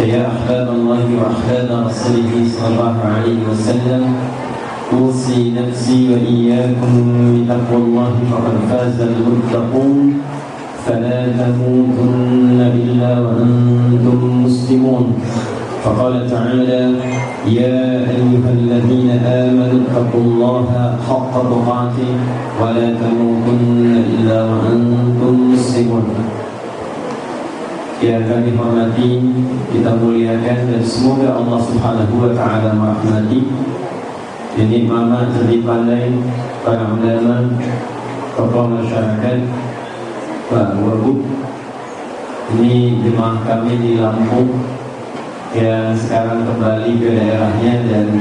فيا أحباب الله وأحباب رسوله صلى الله عليه وسلم، أوصي نفسي وإياكم بتقوى الله فقد فاز المتقون، فلا تموتن إلا وأنتم مسلمون. فقال تعالى: يا أيها الذين آمنوا اتقوا الله حق تقاته ولا تموتن إلا وأنتم مسلمون. Yang kami hormati, kita muliakan, dan semoga Allah Subhanahu wa Ta'ala merahmati ini mama jadi pandai para ulama, tokoh masyarakat, Pak Wagub. Ini jemaah kami di Lampung yang sekarang kembali ke daerahnya dan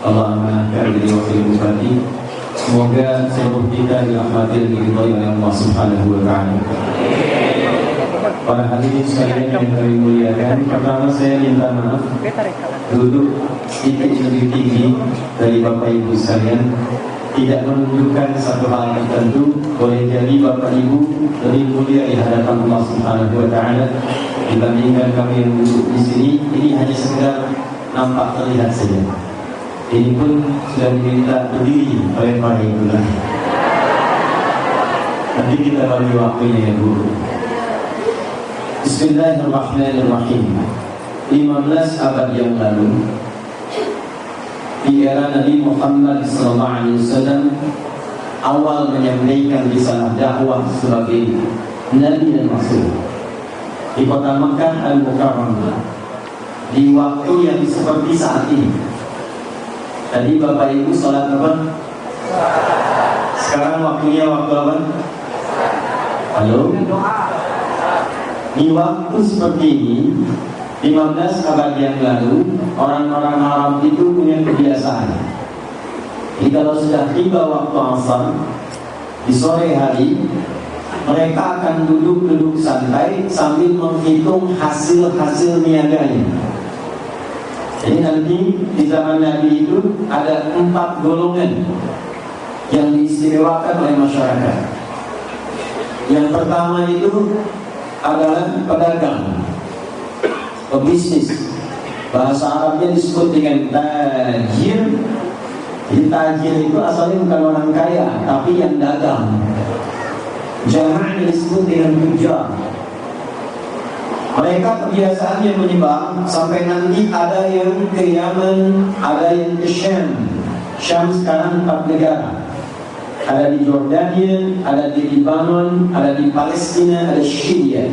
Allah amanahkan jadi wakil bupati. Semoga seluruh kita dirahmati dan diridhoi oleh Allah Subhanahu wa Ta'ala. Para hadirin sekalian yang kami muliakan, pertama saya minta maaf duduk sedikit lebih tinggi dari Bapak Ibu sekalian. Tidak menunjukkan satu hal tertentu, boleh jadi Bapak Ibu lebih mulia di hadapan Allah Subhanahu wa Ta'ala dibandingkan kami yang duduk di sini. Ini hanya sekedar nampak terlihat saja. Ini pun sudah diminta berdiri oleh para ibu. Nanti kita bagi waktunya ya Bu. Bismillahirrahmanirrahim. 15 abad yang lalu, di era Nabi Muhammad SAW, awal menyampaikan risalah dakwah sebagai Nabi dan Rasul di kota Mekah Al-Mukarramah, di waktu yang seperti saat ini. Tadi Bapak Ibu sholat apa? Sekarang waktunya waktu apa? Halo? Di waktu seperti ini, 15 abad yang lalu, orang-orang Arab itu punya kebiasaan. Jadi kalau sudah tiba waktu asar, di sore hari, mereka akan duduk-duduk santai sambil menghitung hasil-hasil niaganya. Jadi nanti di zaman Nabi itu ada 4 golongan yang diistimewakan oleh masyarakat. Yang pertama itu adalah pedagang, pebisnis. Bahasa Arabnya disebut dengan tajir. Jadi tajir itu asalnya bukan orang kaya, tapi yang dagang. Jamaknya disebut dengan tujar. Mereka kebiasaannya menyebar sampai nanti ada yang ke Yaman, ada yang ke Syam. Syam sekarang 4 negara. Ada di Jordania, ada di Libanon, ada di Palestina, ada Syria.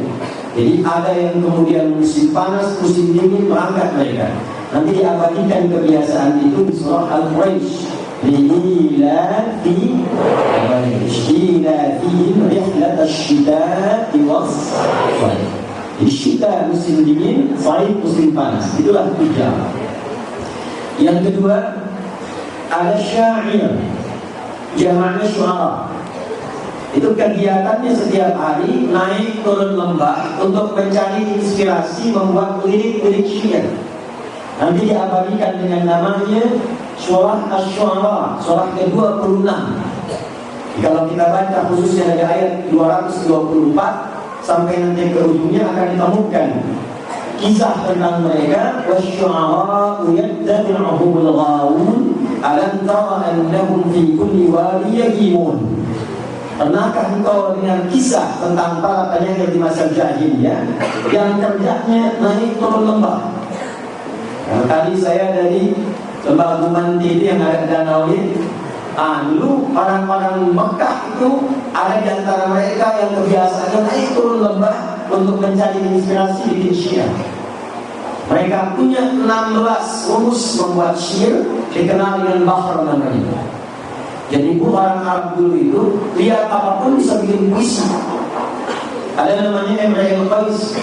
Jadi ada yang kemudian musim panas, musim dingin berangkat mereka. Nanti diabadikan kebiasaan itu di surah Al-Quraish. Li'ilafi ilafihim rihlat asy-syita'i was-sayf. Jadi syita musim dingin, sayf musim panas. Itulah tujar. Yang kedua, ada syair. Jamaknya syuara. Itu kegiatannya setiap hari naik turun lembah untuk mencari inspirasi membuat lirik-lirik syair. Nanti diabadikan dengan namanya surah Asy-Syu'ara, surah ke-26. Kalau kita baca khususnya dari ayat 224 sampai nanti ke ujungnya akan ditemukan kisah tentang mereka. Wasyu'ara'u yattabi'uhumul ghawun alam tara annahum fi kulli wadi yahimun. Pernahkah engkau dengar kisah tentang para penyair di masa jahiliyah yang kerjanya naik turun lembah? Tadi saya dari lembah Gumanti yang ada di danau ini. Dulu orang-orang Mekah itu ada di antara mereka yang kebiasaan naik turun lembah untuk mencari inspirasi bikin syair. Mereka punya 16 rumus membuat syair, dikenal dengan bahar namanya. Jadi orang Arab dulu itu lihat apapun bisa bikin puisi. Ada namanya Imrul Qais,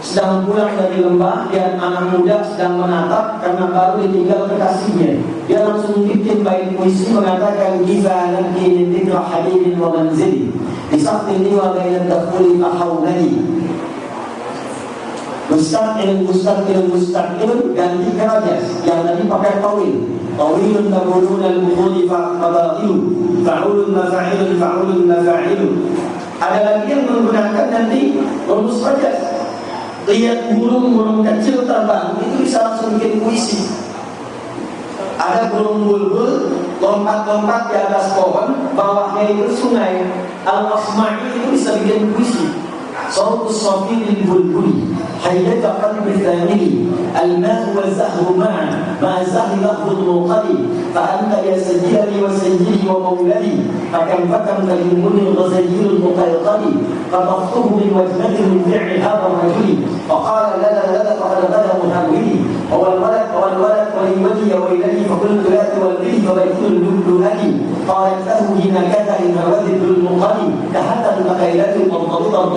sedang pulang dari lembah, dia anak muda sedang menatap karena baru ditinggal kekasihnya. Dia langsung bikin bait puisi mengatakan gizanaki min dhikra habibin wa manzili bisaqtini wa baina dakhuli ahawlani. Mustaqil ganti kerajas yang tadi pakai tawil. Tawilun tabulun al-bukhuli fa'ada'ilu fa'ulun mafa'ilun fa'ulun mafa'ilu. Ada lagi yang menggunakan nanti rumus rajas. lihat burung-burung kecil terbang, itu bisa langsung bikin puisi. Ada burung bulbul lompat-lompat di atas pohon, bawahnya itu sungai. Al-Asma'i itu bisa bikin puisi. Sautus safiril bulbuli hayyata qalbi thamili al-ma'u wa zahru ma'an ma'a zahri lahul muqali fa anta ya sajjali wa sajjili wa mawlali fakam kalimuni al-ghazaliyul muqayyqali fadakhtuhu min wajnati min fi'li hadha rajuli faqala lana faqad bada muhawili awal walad wali wa ilahi faqultu la tuwallihi fa baytul lubluhali qalat lahu hina kata in hawadidul muqali kahata al-maqaylati al-maqalita Allah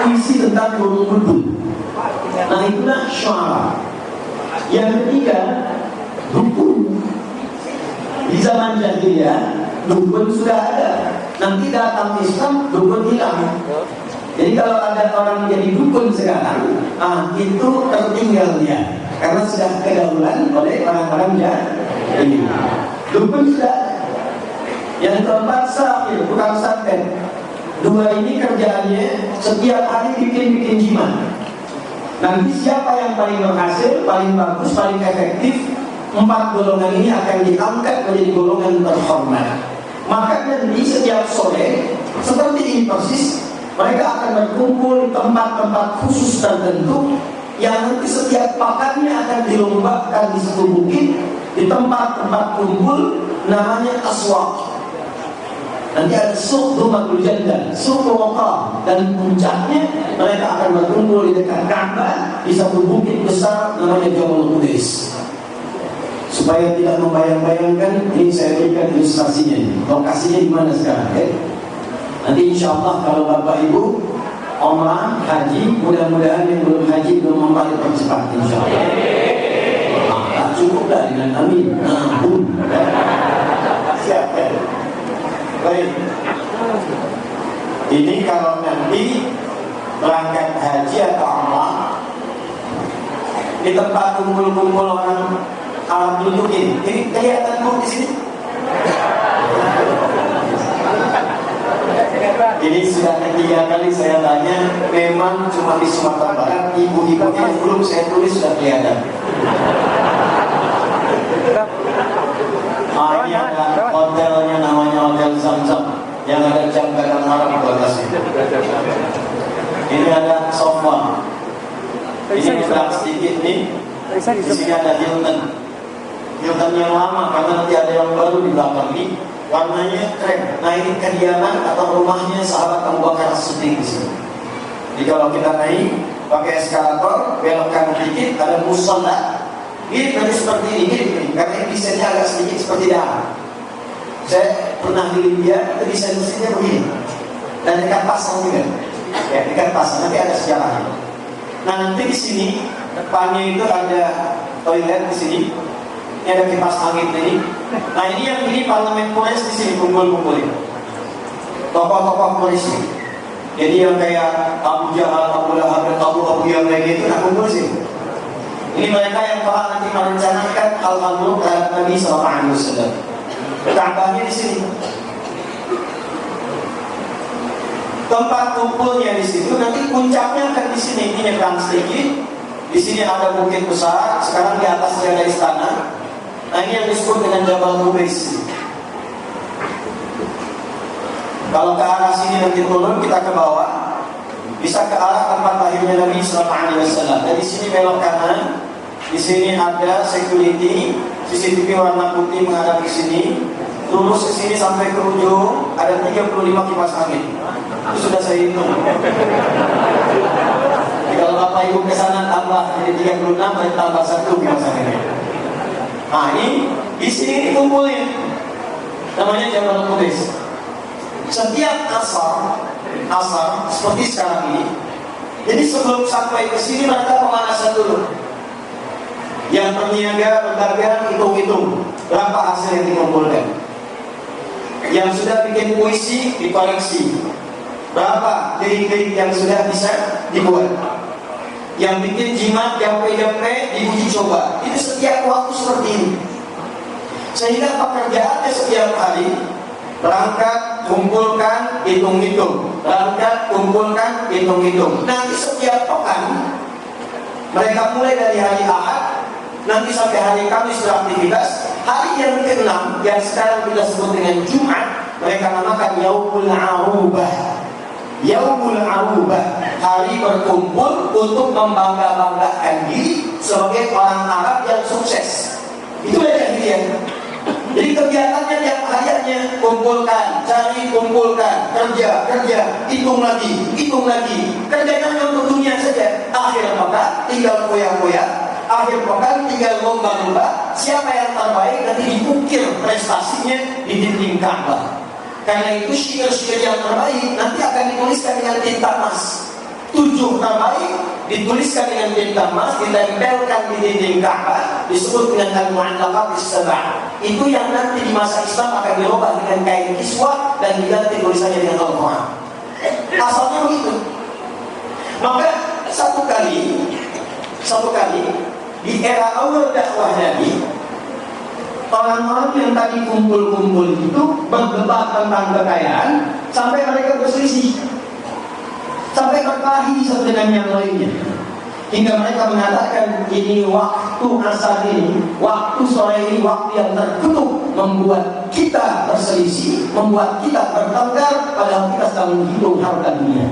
puisi tentang burung bulbul. Nah itulah syuara. Yang ketiga, dukun. Di zaman jahiliyah dukun sudah ada. Nanti datang Islam, dukun hilang. Jadi kalau ada orang jadi dukun sekarang, itu tertinggal dia, karena sudah kedahuluan oleh orang-orang jahiliyah. Dukun sudah. Yang keempat sahir, tukang santet. Dua ini kerjaannya setiap hari bikin jimat. Nanti siapa yang paling berhasil, paling bagus, paling efektif, 4 golongan ini akan diangkat menjadi golongan terhormat. Maka nanti setiap sore seperti ini persis, mereka akan berkumpul di tempat-tempat khusus tertentu yang nanti setiap pakannya akan dilombakan di satu bukit, di tempat-tempat kumpul namanya aswaq. Nanti ada suq Dumatul Jannah, suq Waqah, dan puncaknya mereka akan berkumpul di dekat Ka'bah di satu bukit besar namanya Jabal Qudais. Supaya tidak membayang-bayangkan, ini saya berikan ilustrasinya. Lokasinya di mana sekarang? Nanti insya Allah kalau Bapak Ibu umrah, haji, mudah-mudahan yang belum haji belum mampu dipercepat insya Allah. Tak cukuplah dengan amin. Siap kan? Baik. Ini kalau nanti berangkat haji atau umrah di tempat kumpul-kumpul orang alam dudukin, ini kelihatan di sini. Ini sudah ketiga kali saya tanya, memang cuma di Sumatera Barat ibu-ibunya belum saya tulis sudah kelihatan. Ini ada hotelnya namanya Hotel Zamzam yang ada jam kadang malam di atasnya. Ini ada sofa. Ini berat sedikit nih. Di sini ada Hilton. Hilton yang lama karena nanti ada yang baru di belakang ini. Warnanya keren. Nah ini kediaman atau rumahnya sahabat Abu Bakar As-Siddiq di sini. Jadi kalau kita naik pakai eskalator, belok kanan dikit ada musalla. Ini tadi seperti ini, karena desainnya agak sedikit seperti dahar. Saya pernah di India, itu desain-desainnya begini. Dan dekat pasang juga. Ya, dekat pasang, nanti ada sejarahnya. Nah nanti di sini depannya itu ada toilet di sini. Ini ada kipas angin ini. Nah ini parlemen Quraisy di sini kumpul-kumpul ini. Tokoh-tokoh Quraisy. Jadi yang kayak Abu Jahal, Abu Lahab, dan Abu yang kayak gitu, nah kumpul sih. Ini mereka yang telah nanti merencanakan al-amru terhadap Nabi SAW. Ka'bahnya di sini. Tempat kumpulnya di situ, nanti puncaknya akan di sini. Ini nyebrang sedikit. Di sini ada bukit besar. Sekarang di atasnya ada istana. Nah ini yang disebut dengan Jabal Qudais. Kalau ke arah sini nanti turun, kita ke bawah. Bisa ke arah tempat lahirnya Nabi SAW. Dari sini belok kanan. Di sini ada security, CCTV warna putih menghadap ke sini. Lurus ke sini sampai ke ujung ada 35 kipas angin. Itu sudah saya hitung. Kalau Bapak Ibu ke sana tambah jadi 36, dan tambah 1 kipas angin. Nah ini di sini dikumpulin. Namanya Jabal Qudais. Setiap asar seperti sekarang ini. Jadi sebelum sampai ke sini mereka pemanasan dulu. Yang berniaga, berdagang, hitung-hitung berapa hasil yang dikumpulkan. Yang sudah bikin puisi dikoleksi, berapa lirik yang sudah bisa dibuat. Yang bikin jimat, jampe-jampe diuji coba. Itu setiap waktu seperti ini. Sehingga pekerjaannya setiap hari Berangkat, kumpulkan, hitung-hitung. Berangkat, kumpulkan, hitung-hitung. Nanti setiap pekan, mereka mulai dari hari Ahad, nanti sampai hari Kamis beraktivitas. Hari yang ke-6, yang sekarang kita sebut dengan Jumat, mereka namakan Yaumul Arubah. Yaumul Arubah, hari berkumpul untuk membangga-banggakan diri sebagai orang Arab yang sukses. Itulah jahiliyah. Jadi kegiatannya tiap harinya kumpulkan, cari, kumpulkan, kerja, hitung lagi. Kerjanya hanya untuk dunia saja. Akhir pekan tinggal koyak-koyak, akhir pekan tinggal lomba-lomba. Siapa yang terbaik nanti diukir prestasinya di dinding Ka'bah. Karena itu syair-syair yang terbaik nanti akan dituliskan dengan tinta emas. 7 terbaik dituliskan dengan tinta emas, ditempelkan di dinding Ka'bah, disebut dengan al-mu'allaqat as-sab'ah. Itu yang nanti di masa Islam akan dirubah dengan kain kiswah dan diganti tulisannya dengan Al-Quran. Asalnya begitu. Maka satu kali di era awal dakwah Nabi, orang-orang yang tadi kumpul-kumpul itu berdebat tentang kekayaan sampai mereka berselisih, sampai berkelahi satu dengan yang lainnya, hingga mereka mengatakan ini waktu asar ini, waktu sore ini, waktu yang terkutuk, membuat kita berselisih, membuat kita bertengkar, padahal kita sedang menghitung harta dunia.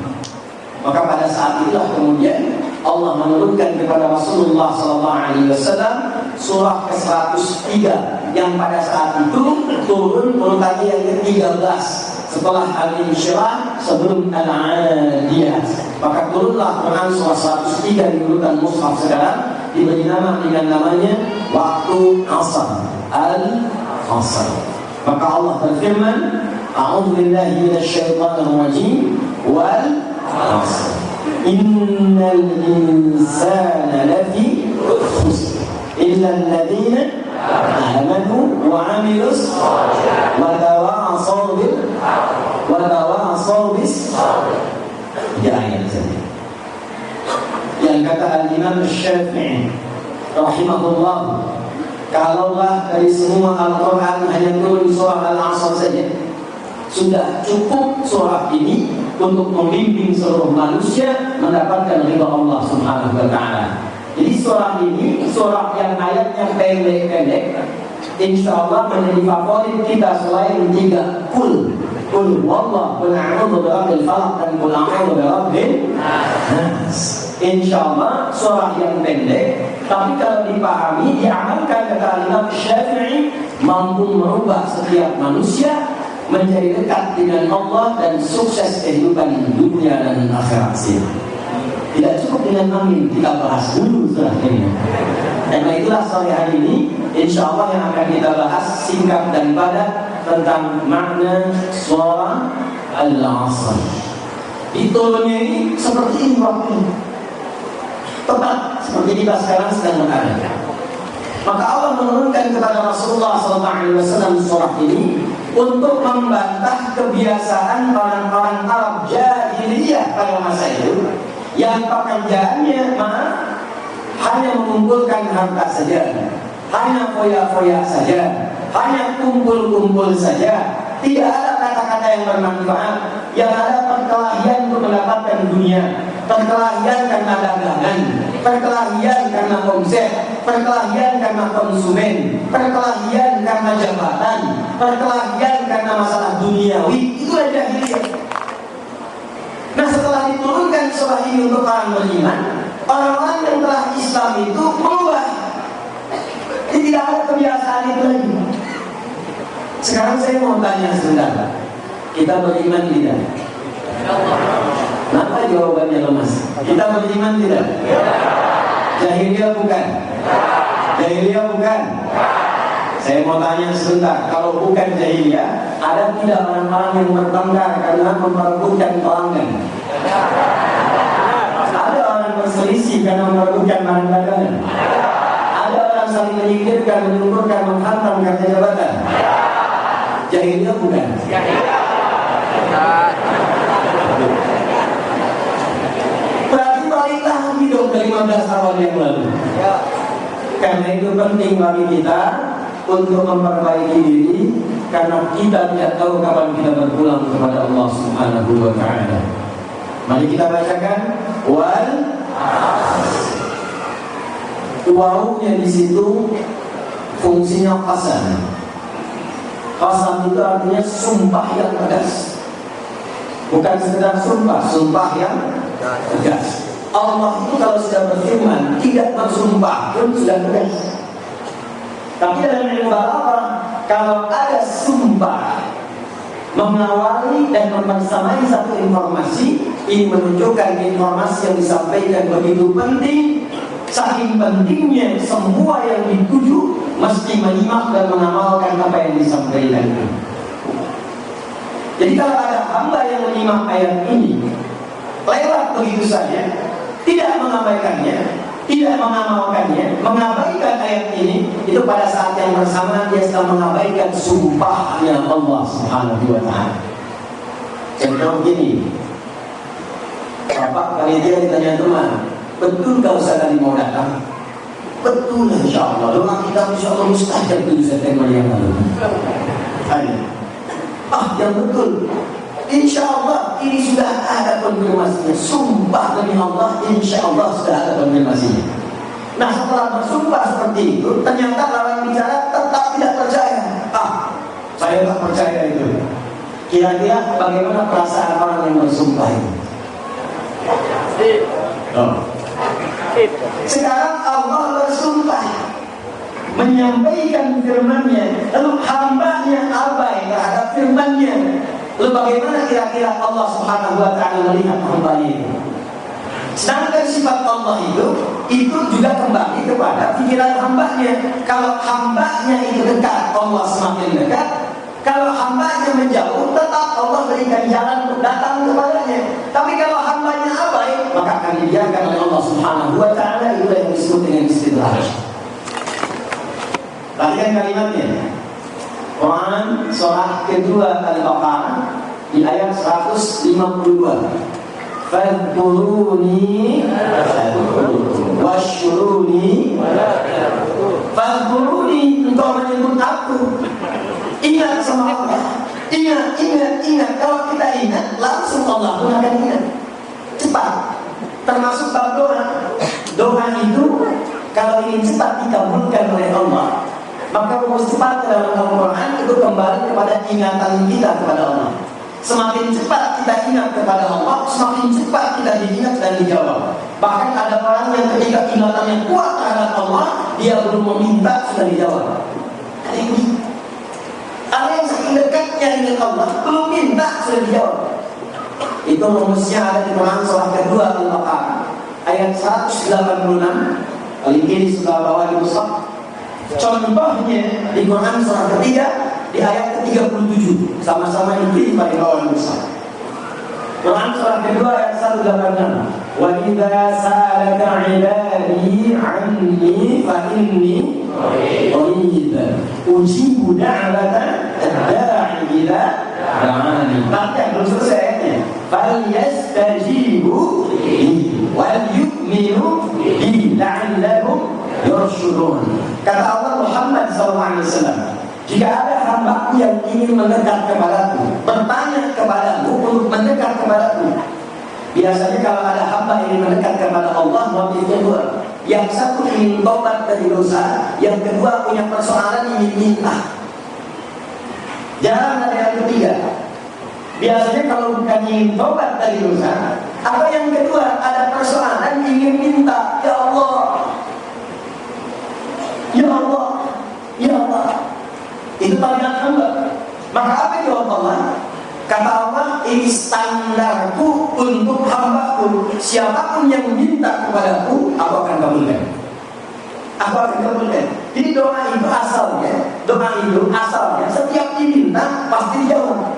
Maka pada saat itulah kemudian Allah menurunkan kepada Rasulullah SAW surah ke-103 yang pada saat itu turun urutannya yang ke-13 setelah Al-Insyirah, sebelum Al-Adiyah. Maka turunlah Quran surah 103 di urutan mushaf sekarang, diberi nama dengan namanya waktu Asar, Al-Asr. Maka Allah berfirman, A'udzu billahi minasyaitonir rajim, wal Asr. Innal insana lafi khusr illa alladhina amanu wa 'amilus wa tawassaw bis ya ayat saja. Yang kata Al-Imam Syafi'i rahimahullah, kalaulah dari semua Al-Quran hanya turun surah Al-Asr saja, sudah cukup surah ini untuk membimbing seluruh manusia mendapatkan ridha Allah Subhanahu wa ta'ala. Jadi surah ini surah yang ayatnya pendek-pendek, insya Allah menjadi favorit kita selain 3 kul wallah, kul a'udzu birabbil falaq, dan kul a'udzu birabbin nas. Insya Allah surah yang pendek, tapi kalau dipahami, diamalkan, kata Imam Syafi'i, mampu merubah setiap manusia menjadi dekat dengan Allah dan sukses kehidupan dunia dan akhirat sih. Tidak cukup dengan amin, kita bahas dulu surah ini. Karena itulah sore hari ini insya Allah yang akan kita bahas singkat dan padat tentang makna surah Al-Asr. Diturunnya ini seperti ini waktunya, tepat seperti kita sekarang sedang berada. Maka Allah menurunkan kepada Rasulullah SAW surah ini untuk membantah kebiasaan orang-orang Arab jahiliyah pada masa itu, yang pekerjaannya hanya mengumpulkan harta saja, hanya foya-foya saja, hanya kumpul-kumpul saja. Tidak ada kata-kata yang bermanfaat, yang ada perkelahian untuk mendapatkan dunia, perkelahian karena dagangan, perkelahian karena omset, perkelahian karena konsumen, perkelahian karena jabatan, perkelahian karena masalah duniawi. Itu aja jahiliyah. Nah, setelah diturunkan surah ini untuk orang beriman, orang-orang yang telah Islam itu berubah. Jadi tidak ada kebiasaan itu lagi. Sekarang saya mau tanya sebentar, kita beriman tidak? Kenapa jawabannya lemas? Kita beriman tidak? Jahiliyah bukan? Jahiliyah bukan? Saya mau tanya sebentar, kalau bukan jahiliyah, ada tidak orang-orang yang bertengkar karena memperebutkan pelanggan? Ada orang berselisih karena memperebutkan barang dagangan? Ada orang saling menyingkirkan, menyungkurkan, menghantam karena jabatan? Jahiliyah bukan? Berarti balik lagi dong dari 15 tahun yang lalu. Karena itu penting bagi kita untuk memperbaiki diri, karena kita tidak tahu kapan kita berpulang kepada Allah Subhanahu wa Ta'ala. Mari kita bacakan wal wawunya di situ fungsinya qasam. Qasam itu artinya sumpah yang tegas. Bukan sekedar sumpah, sumpah yang tegas. Allah itu kalau sudah berfirman tidak bersumpah pun sudah tegas. Tapi dalam ilmu balaghah, kalau ada sumpah mengawali dan membersamai satu informasi, ini menunjukkan informasi yang disampaikan begitu penting, saking pentingnya semua yang dituju mesti menyimak dan mengamalkan apa yang disampaikan. Jadi kalau ada hamba yang menyimak ayat ini lewat begitu saja, tidak mengabaikannya, tidak mengamalkannya, mengabaikan ayat ini, itu pada saat yang bersamaan dia sedang mengabaikan sumpahnya Allah Subhanahu wa Ta'ala. Contoh begini, Bapak kali dia ditanya teman, betul kau sekali mau datang? Betul insya Allah, doa kita insya Allah mustajab 7 September yang lalu. Yang betul, insya Allah ini sudah ada konfirmasinya. Sumpah demi Allah, insya Allah sudah ada konfirmasinya. Nah setelah bersumpah seperti itu, ternyata lawan bicara tetap tidak percaya. Saya tak percaya itu. Kira-kira bagaimana perasaan orang yang bersumpah itu? Sekarang Allah bersumpah menyampaikan firman-Nya, lalu hamba-Nya abai terhadap firman-Nya. Lalu bagaimana kira-kira Allah Subhanahu wa Ta'ala melihat hamba-Nya itu? Sedangkan sifat Allah itu juga kembali kepada pikiran hamba-Nya. Kalau hamba-Nya itu dekat, Allah semakin dekat. Kalau hamba-Nya menjauh, tetap Allah berikan jalan untuk datang kepadanya. Tapi kalau hamba-Nya abai, maka akan dibiarkan oleh Allah Subhanahu wa Ta'ala. Itu yang disebut dengan istidraj. Perhatikan kalimatnya. Quran surah kedua Al-Baqarah di ayat 152. Fadhkuruni washkuruni. Fadhkuruni, engkau menyebut aku. Ingat sama Allah. Ingat. Kalau kita ingat, langsung Allah pun akan ingat. Cepat. Termasuk bab doa. Doa itu kalau ingin cepat dikabulkan oleh Allah, maka rumus cepat dalam Al-Quran itu kembali kepada ingatan kita kepada Allah. Semakin cepat kita ingat kepada Allah, semakin cepat kita diingat dan dijawab. Bahkan ada orang yang ketika ingatannya kuat terhadap Allah, dia belum meminta sudah dijawab. Ada yang saking dekatnya dengan Allah, belum minta sudah dijawab. Itu rumusnya ada di Quran surah kedua Al-Baqarah ayat 186. Paling kiri sebelah bawah di mushaf. Contohnya di Quran surah ketiga di ayat ke-37, sama-sama di kiri paling bawah di mushaf. Quran surah kedua ayat 186. Wa idza sa'alaka 'ibadi 'anni fa inni qarib ujibu da'wata ad-da'i idza da'ani. Maka belum selesai ayatnya. Fal yastajibu wal yu'minu bi la'allahum yarshudun. Kata Allah Muhammad SAW, jika ada hambaku yang ingin mendekat kepadaku, bertanya kepadaku untuk mendekat kepadaku. Biasanya kalau ada hamba ingin mendekat kepada Allah, motifnya dua. Yang satu ingin tobat dari dosa, yang kedua punya persoalan ingin minta. Jarang ada yang ketiga. Biasanya kalau bukan ingin tobat dari dosa, atau yang kedua ada persoalan ingin minta, ya Allah, ya Allah, ya Allah. Itu talian hamba. Maka apa jawab Allah? Kata Allah, ini standarku untuk hambaku. Siapapun yang minta kepadaku, aku akan kabulkan. Aku akan kabulkan. Jadi doa itu asalnya setiap diminta pasti dijawab.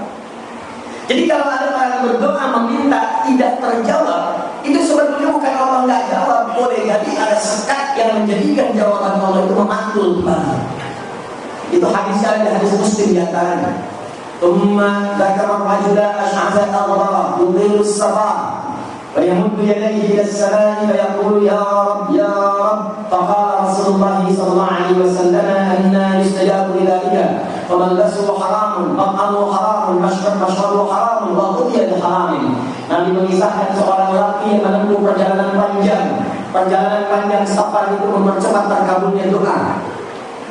Jadi kalau ada orang berdoa meminta tidak terjawab, itu sebetulnya bukan Allah nggak jawab. Boleh jadi ada sekat yang menjadikan jawaban Allah itu memantul. Itu hadis ada hadis Muslim di antaranya. Umma dzakara rajula ash'atha aghdara yudhilu as-safa wa yamuddu yadayhi ila as-samai wa yaqulu ya Rabb ya فقال رسول الله صلى الله عليه وسلم أن يستجاب لذلك فملبسه حرام مطعمه حرام مشربه حرام وغذي بحرام. Nabi mengisahkan seorang laki yang menempuh perjalanan panjang safar itu mempercepat terkabulnya doa.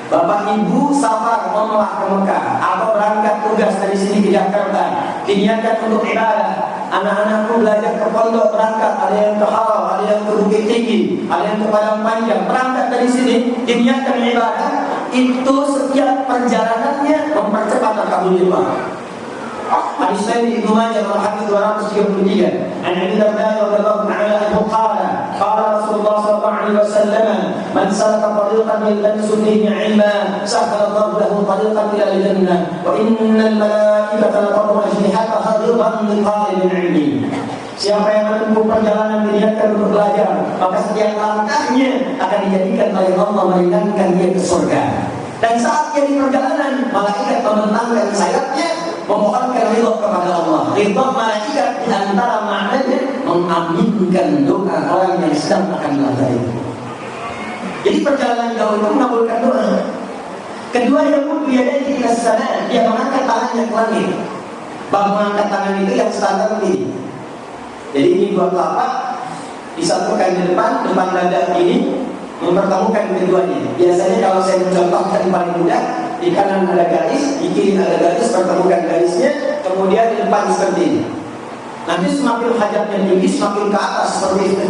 Bapak ibu safar memelah ke Mekah atau berangkat tugas dari sini ke Jakarta, diniatkan untuk ibadah. Anak-anakku belajar ke pondok, berangkat, ada yang ke Halau, ada yang ke Bukit Tinggi, ada yang ke Padang Panjang, berangkat dari sini diniatkan ibadah. Itu setiap perjalanannya mempercepat terkabulnya doa. Hadis lain Ibnu Majah nomor hadis 233. An Abi Darda radhiyallahu ta'ala anhu qala Rasulullah sallallahu alaihi wasallam man salaka tariqan yaltamisu fihi 'ilman sahhala Allahu lahu tariqan ila al-jannah wa innal malaikata la tad'u ajnihataha ridwan li talibin 'ilmi. Siapa yang menempuh perjalanan diniatkan untuk belajar, maka setiap langkahnya akan dijadikan oleh Allah meringankan dia ke surga. Dan saat dia di perjalanan, malaikat membentangkan sayapnya memohonkan ridha kepada Allah. Ridha malaikat di antara maknanya mengaminkan doa orang yang sedang akan belajar itu. Jadi perjalanan jauh itu mengabulkan doa. Kedua, yang yadayhi ila sama, dia mengangkat tangannya ke langit. Bang mengangkat tangan itu yang standar ini. Jadi ini dua telapak disatukan di depan dada ini, mempertemukan keduanya. Biasanya kalau saya mencontohkan paling mudah, di kanan ada garis, di kiri ada garis, pertemukan garisnya, kemudian di depan seperti ini. Nanti semakin hajatnya tinggi, semakin ke atas seperti itu.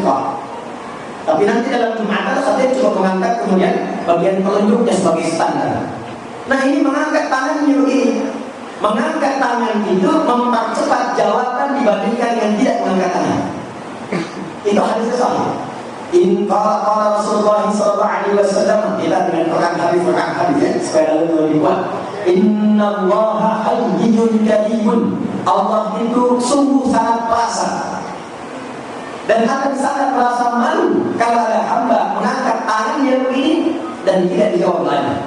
Tapi nanti dalam Jumatan saya coba mengangkat kemudian bagian telunjuknya sebagai standar. Nah ini mengangkat tangannya begini. Mengangkat tangan itu mempercepat jawaban dibandingkan yang tidak mengangkat tangan. Itu hadis sahih. In qala Rasulullah sallallahu alaihi wasallam, kita dengan hadis ya, supaya lebih kuat. Inna Allaha hayyun karimun. Allah itu sungguh sangat perasa dan akan sangat merasa malu kalau ada hamba mengangkat tangannya begini dan tidak dijawab lagi.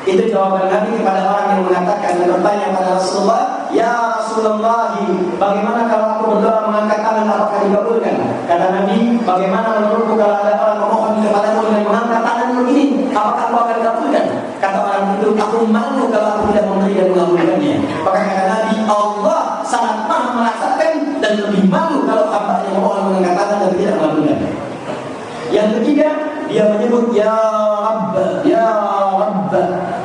Itu jawaban Nabi kepada orang yang mengatakan dan bertanya pada Rasulullah, ya Rasulullah, bagaimana kalau aku berdoa mengangkat tangan, apakah dikabulkan? Kata Nabi, bagaimana menurutku kalau ada orang memohon kepadamu dengan mengangkat tangan begini, apakah aku akan dikabulkan? Kata orang itu, aku malu kalau aku tidak memberi dan mengabulkannya. Maka kata Nabi, Allah sangat maha merasakan dan lebih malu kalau hamba yang memohon mengangkat tangan dan tidak mengabulkannya. Yang ketiga, dia menyebut ya Rabb, ya Rabb.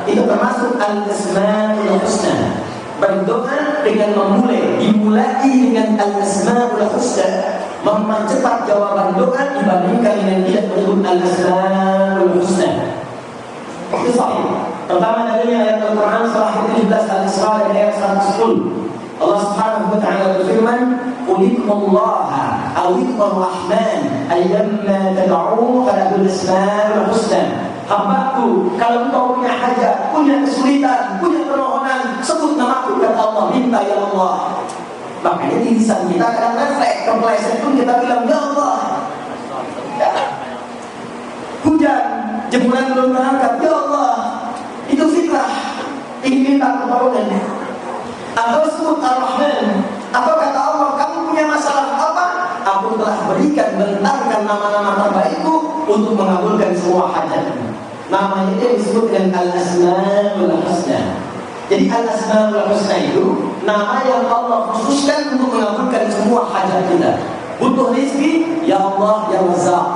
Itu termasuk al-asmaul husna. Berdoa dengan dimulai dengan al-asmaul husna, mempercepat jawaban doa dibandingkan dengan tidak menyebut al-asmaul husna. Itu sahih. Pertama dalilnya ayat Al-Quran surah 17 Al-Isra dan ayat 110. Allah Subhanahu wa ta'ala berfirman, "Qulikullaha awidhur rahman ayyamma tad'u falahul asmaul husna." Hambaku, kalau engkau punya hajat, punya kesulitan, punya permohonan, sebut namaku kata Allah, minta ya Allah. Makanya di lisan kita kadang refleks, kepleset pun kita bilang ya Allah. Hujan, jemuran belum berangkat, ya Allah. Itu fitrah, ingin minta pertolongan. Atau sebut Ar-Rahman, atau kata Allah, kamu punya masalah apa? Aku telah berikan, bentangkan nama-nama terbaikku untuk mengabulkan semua hajatmu. Namanya itu disebut dengan Al-Asmaul Husna. Jadi Al-Asmaul Husna itu nama yang Allah khususkan untuk mengabulkan semua hajat kita. Butuh rezeki, ya Allah ya Razzaq.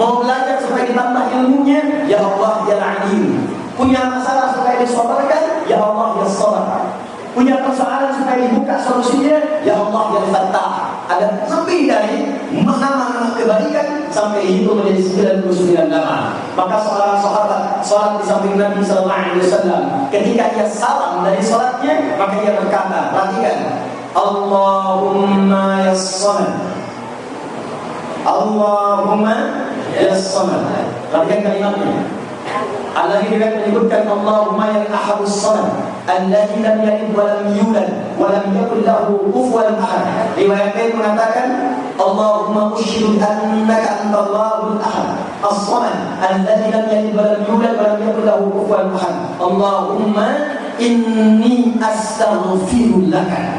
Mau belajar supaya ditambah ilmunya, ya Allah ya Alim. Punya masalah supaya disabarkan, ya Allah ya Sabar. Punya persoalan supaya dibuka solusinya, ya Allah ya Fattah. Ada lebih dari nama-nama kebaikan sampai itu menjadi 99 nama. Maka seorang sahabat salat di samping Nabi sallallahu alaihi wasallam, ketika dia salam dari salatnya, maka dia berkata, perhatikan, Allahumma yas-samad. Allahumma yas-samad. Perhatikan kalimatnya. Allah juga menyebutkan Allahumma ya ahadus samad alladzi lam yalid wa lam yulad wa lam yakul lahu kufuwan ahad. Riwayat lain mengatakan Allahumma usyhidu annaka antallahul ahad as-samad alladzi lam yalid wa lam yulad wa lam yakul lahu kufuwan ahad. Allahumma inni astaghfiru laka.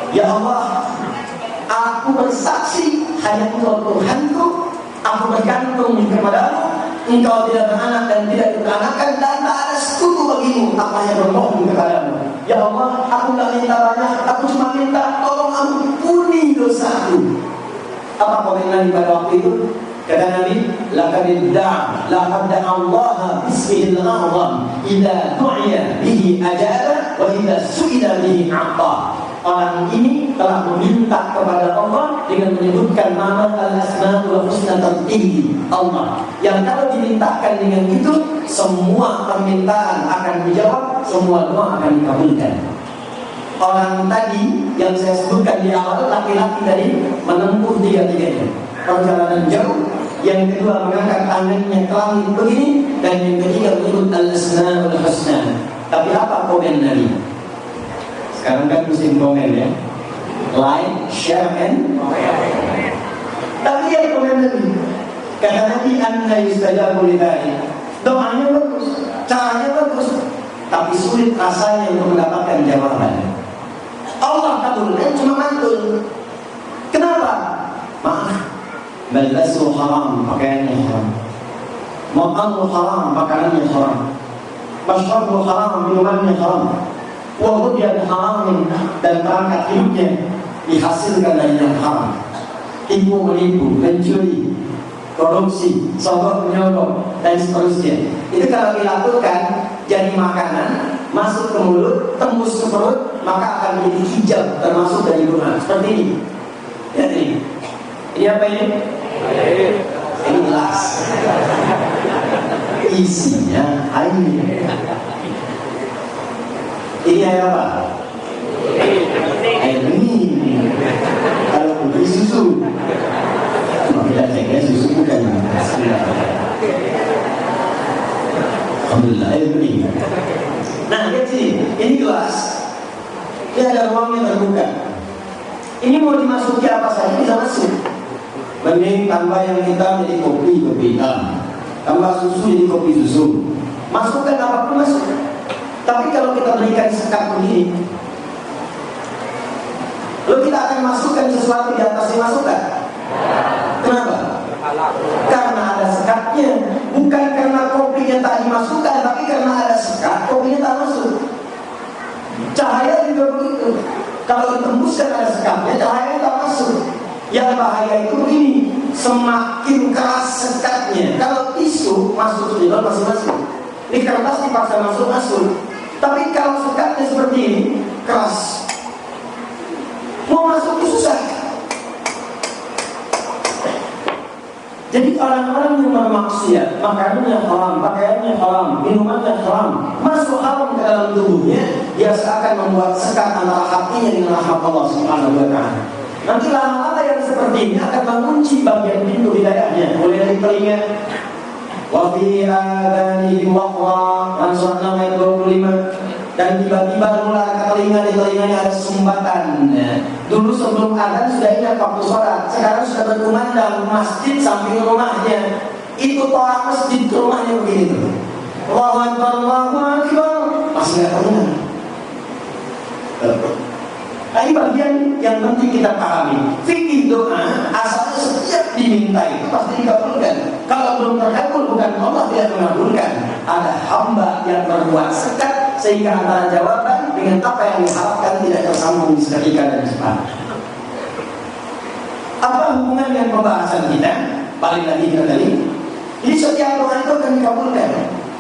Ya Allah, aku bersaksi hanya Engkau Tuhanku. Aku bergantung kepadamu, engkau tidak beranak dan tidak diperanakan, dan tak ada sekutu bagimu. Aku hanya bermohon kepadamu. Ya Allah, aku tidak minta banyak, aku cuma minta tolong ampuni dosaku. Apa komen Nabi pada waktu itu? Kata Nabi, laqad da'a Allah bismihil azam idza du'iya bihi ajaba wa idza su'ila bihi 'ata. Orang ini telah meminta kepada Allah dengan menyebutkan nama al-asmaul husna tertinggi Allah, yang kalau dimintakan dengan itu semua permintaan akan dijawab, semua doa akan dikabulkan. Orang tadi yang saya sebutkan di awal, laki-laki tadi menempuh tiga-tiganya, perjalanan jauh. Yang kedua mengangkat tangannya ke langit begini, dan yang ketiga menyebut al-asmaul husna. Tapi apa komen Nabi? Sekarang kan musim komen ya, like, share, and comment. Tapi yang komen Nabi, kata Nabi, anna yustajabu lidhalik. Doanya bagus, caranya bagus, tapi sulit rasanya untuk mendapatkan jawaban. Allah kabulkan cuma mantul. Kenapa? Maaf, balbasu haram, pakaiannya haram, makamu haram, makanannya haram, masyarabu haram, minumannya haram, wahudyan haramin, dan perangkat hidupnya dihasilkan dari yang haram. Tipu menipu, mencuri, korupsi, sogok menyogok, dan seterusnya. Itu kalau dilakukan jadi makanan, masuk ke mulut, tembus ke perut, maka akan menjadi hijab, termasuk dari dosa. Seperti ini. Lihat ini. Ini apa ini? Ini gelas. Isinya air. Ini air apa? Air bening. Kalau putih susu. Kita ceknya susu bukan. Alhamdulillah, air bening. Nah, lihat sini. Ini gelas. Ini ada ruangnya terbuka. Ini mau dimasuki apa saja bisa masuk. Bening tambah yang hitam jadi kopi hitam, tambah susu jadi kopi susu. Masukkan apapun masuk. Tapi kalau kita berikan sekat begini, lalu kita akan masukkan sesuatu di atasnya, masukkan. Kenapa? Karena ada sekatnya. Bukan karena kopinya tak dimasukkan, tapi karena ada sekat, kopinya tak masuk. Cahaya juga begitu. Kalau ditembuskan ada sekatnya, cahaya tak masuk. Yang bahaya itu begini, semakin keras sekatnya. Kalau tisu masuk juga masih masuk. Ini kertas dipaksa masuk. Tapi kalau sekatnya seperti ini, keras, mau masuk itu susah. Jadi orang-orang yang bermaksiat, makanannya haram, pakaiannya haram, minumannya haram, masuk haram ke dalam tubuhnya, dia seakan membuat sekat antara hatinya dengan rahmat Allah Subhanahu wa Ta'ala. Nanti lama-lama yang seperti ini akan mengunci bagian pintu hidayahnya, mulai dari telinga. Wa fi adhanihim waqra, Surat 6 ayat 25. Dan tiba-tiba nular ke telinga, di telinganya ada sumbatan. Dulu sebelum adzan sudah ingat waktu sholat, sekarang sudah berkumandang masjid samping rumahnya. Itu toa masjid rumahnya begitu. Allahu Akbar, Allahu Akbar, masih nggak terdengar. Nah, ini bagian yang penting kita pahami. Fikih doa asalnya setiap diminta itu pasti dikabulkan. Kalau belum terkabul, bukan Allah tidak mengabulkan. Ada hamba yang berbuat sekat sehingga antara jawaban dengan apa yang diharapkan tidak tersambung seketika dan cepat. Apa hubungan dengan pembahasan kita? Balik lagi kita tadi. Jadi setiap doa itu akan dikabulkan